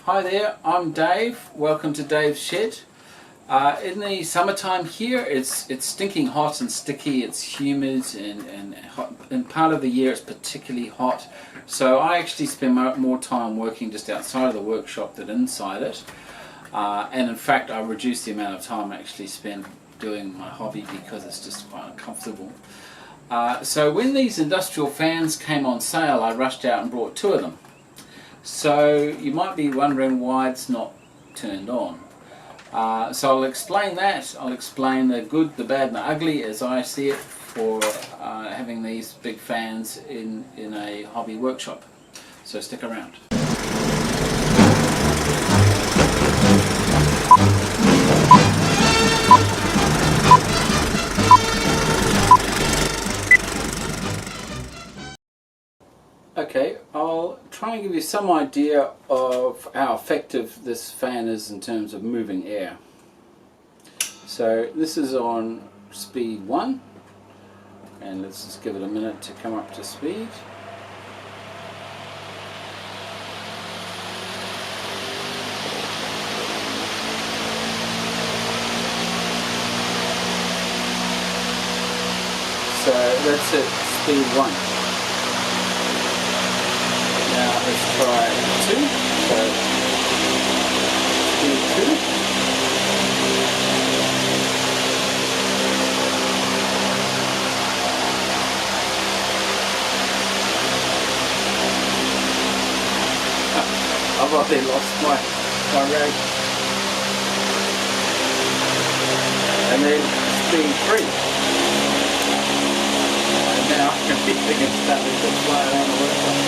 Hi there, I'm Dave. Welcome to Dave's Shed. In the summertime here, it's stinking hot and sticky. It's humid and hot. And part of the year it's particularly hot. So I actually spend more time working just outside of the workshop than inside it. And in fact, I reduce the amount of time I actually spend doing my hobby because it's just quite uncomfortable. So when these industrial fans came on sale, I rushed out and brought two of them. So you might be wondering why it's not turned on. So I'll explain that. I'll explain the good, the bad and the ugly as I see it for having these big fans in a hobby workshop. So stick around. Okay, I'll try and give you some idea of how effective this fan is in terms of moving air. So this is on speed 1, and let's just give it a minute to come up to speed. So that's at speed 1. Now let's try 2. So speed 2. I've already lost my rag. And then speed 3. And now I can keep thinking that we could fly around the workshop.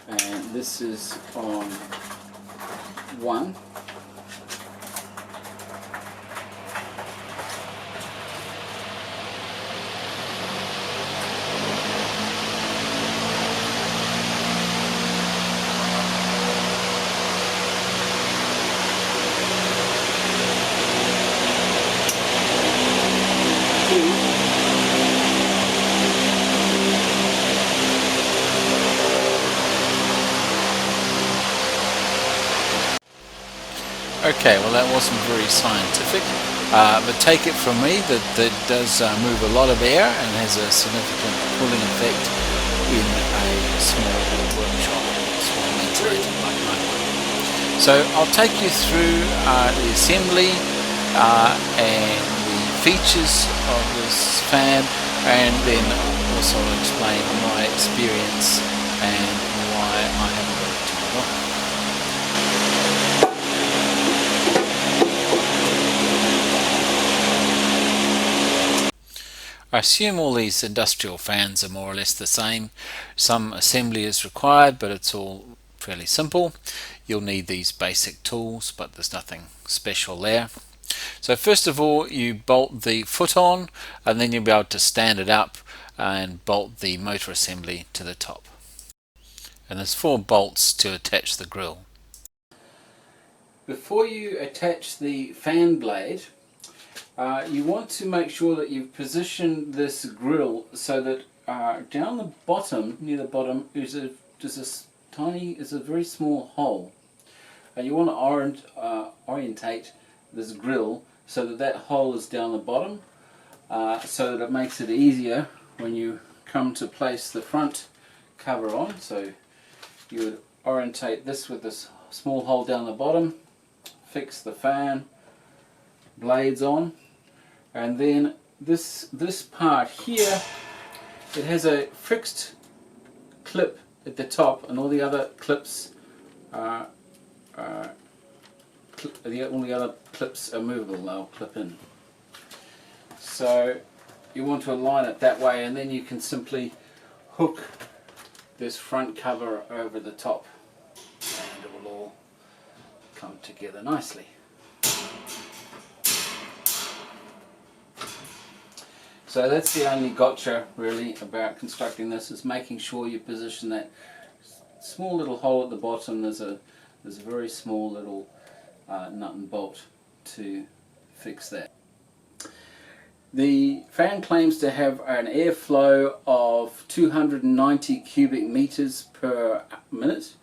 And this is on 1. Okay, well that wasn't very scientific, but take it from me that does move a lot of air and has a significant cooling effect in a small workshop, small ventilator like mine. So I'll take you through the assembly and the features of this fan, and then also explain my experience and why I haven't got it turned on. I assume all these industrial fans are more or less the same. Some assembly is required, but it's all fairly simple. You'll need these basic tools, but there's nothing special there. So first of all, you bolt the foot on, and then you'll be able to stand it up and bolt the motor assembly to the top. And there's 4 bolts to attach the grill. Before you attach the fan blade, you want to make sure that you've positioned this grill so that down the bottom, near the bottom, is a very small hole. And you want to orientate this grill so that that hole is down the bottom, so that it makes it easier when you come to place the front cover on. So you would orientate this with this small hole down the bottom, fix the fan blades on, and then this part here, it has a fixed clip at the top, and all the other clips all the other clips are movable, they'll clip in. So you want to align it that way, and then you can simply hook this front cover over the top, and it will all come together nicely. So that's the only gotcha really about constructing this, is making sure you position that small little hole at the bottom. There's a very small little nut and bolt to fix that. The fan claims to have an airflow of 290 cubic meters per minute,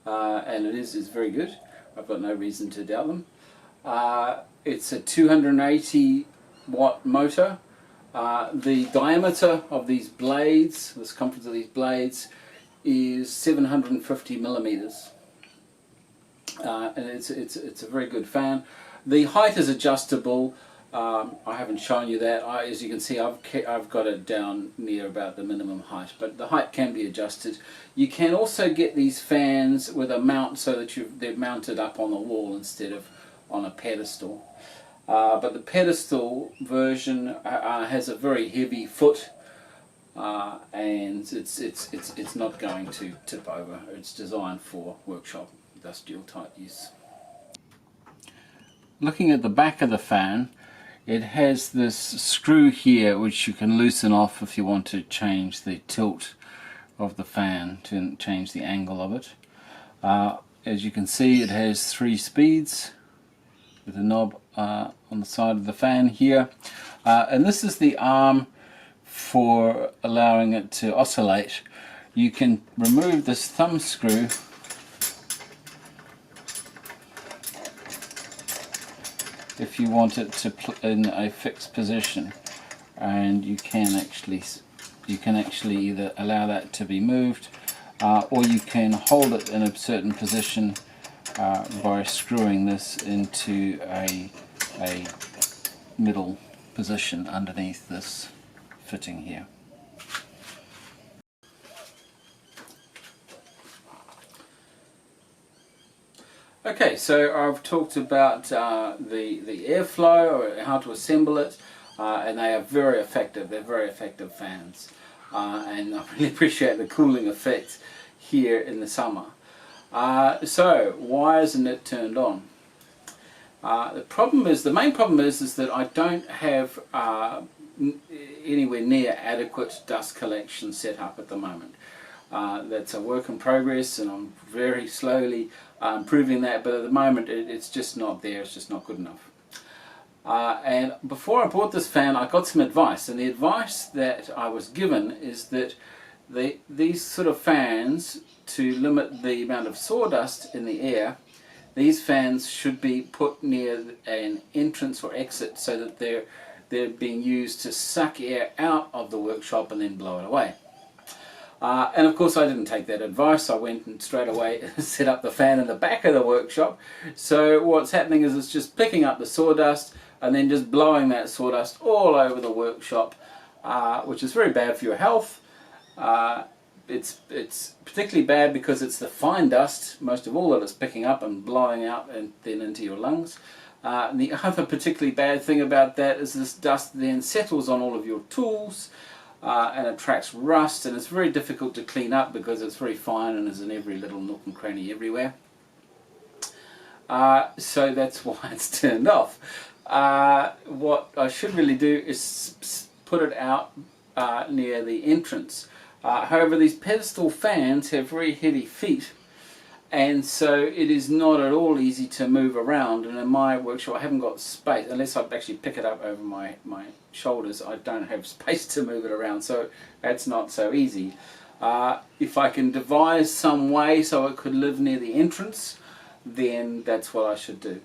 and it is very good. I've got no reason to doubt them. It's a 280 watt motor. The diameter of these blades, the circumference of these blades, is 750 millimeters. And it's a very good fan. The height is adjustable. I haven't shown you that. As you can see, I've got it down near about the minimum height, but the height can be adjusted. You can also get these fans with a mount so that they're mounted up on the wall instead of on a pedestal. But the pedestal version has a very heavy foot, and it's not going to tip over. It's designed for workshop industrial type use. Looking at the back of the fan, it has this screw here which you can loosen off if you want to change the tilt of the fan, to change the angle of it. As you can see, it has 3 speeds with a knob on the side of the fan here, and this is the arm for allowing it to oscillate. You can remove this thumb screw if you want it to in a fixed position, and you can actually either allow that to be moved, or you can hold it in a certain position by screwing this into a middle position underneath this fitting here. Okay, so I've talked about the airflow, or how to assemble it, and they are very effective. They're very effective fans, and I really appreciate the cooling effect here in the summer. So why isn't it turned on? The main problem is that I don't have anywhere near adequate dust collection set up at the moment. That's a work in progress, and I'm very slowly improving that, but at the moment it's just not there. It's just not good enough. And before I bought this fan, I got some advice, and the advice that I was given is that these sort of fans, to limit the amount of sawdust in the air, these fans should be put near an entrance or exit so that they're being used to suck air out of the workshop and then blow it away. And of course I didn't take that advice. I went and straight away set up the fan in the back of the workshop. So what's happening is it's just picking up the sawdust and then just blowing that sawdust all over the workshop, which is very bad for your health. It's particularly bad because it's the fine dust, most of all, that it's picking up and blowing out and then into your lungs. And the other particularly bad thing about that is this dust then settles on all of your tools, and attracts rust, and it's very difficult to clean up because it's very fine and is in every little nook and cranny everywhere. So that's why it's turned off. What I should really do is put it out near the entrance. However, these pedestal fans have very heavy feet, and so it is not at all easy to move around, and in my workshop I haven't got space. Unless I actually pick it up over my shoulders, I don't have space to move it around, so that's not so easy. If I can devise some way so it could live near the entrance, then that's what I should do.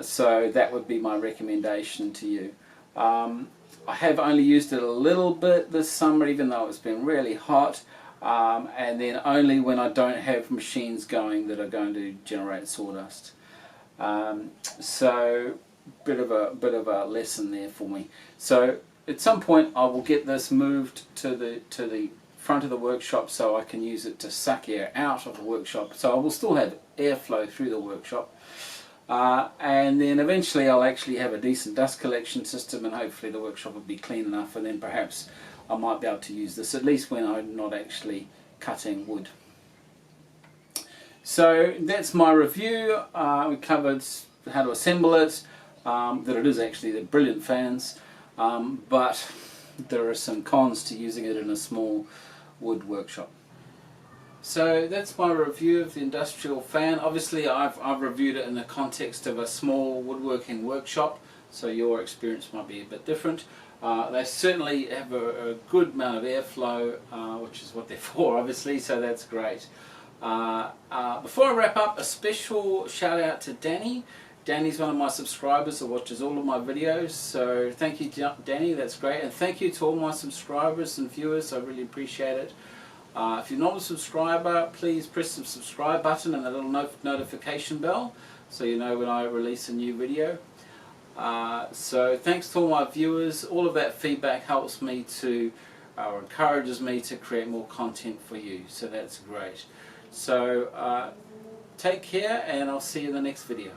So that would be my recommendation to you. I have only used it a little bit this summer, even though it's been really hot. And then only when I don't have machines going that are going to generate sawdust. So bit of a lesson there for me. So at some point I will get this moved to the front of the workshop so I can use it to suck air out of the workshop. So I will still have airflow through the workshop. And then eventually I'll actually have a decent dust collection system, and hopefully the workshop will be clean enough, and then perhaps I might be able to use this, at least when I'm not actually cutting wood. So that's my review. We covered how to assemble it, that it is actually the brilliant fans, but there are some cons to using it in a small wood workshop. So that's my review of the industrial fan. Obviously I've reviewed it in the context of a small woodworking workshop, so your experience might be a bit different. They certainly have a good amount of airflow, which is what they're for, obviously, so that's great. Before I wrap up, a special shout out to Danny. Danny's one of my subscribers who watches all of my videos, so thank you, Danny, that's great. And thank you to all my subscribers and viewers, I really appreciate it. If you're not a subscriber, please press the subscribe button and the little notification bell so you know when I release a new video. So thanks to all my viewers. All of that feedback helps me to, or encourages me to create more content for you, so that's great. So take care, and I'll see you in the next video.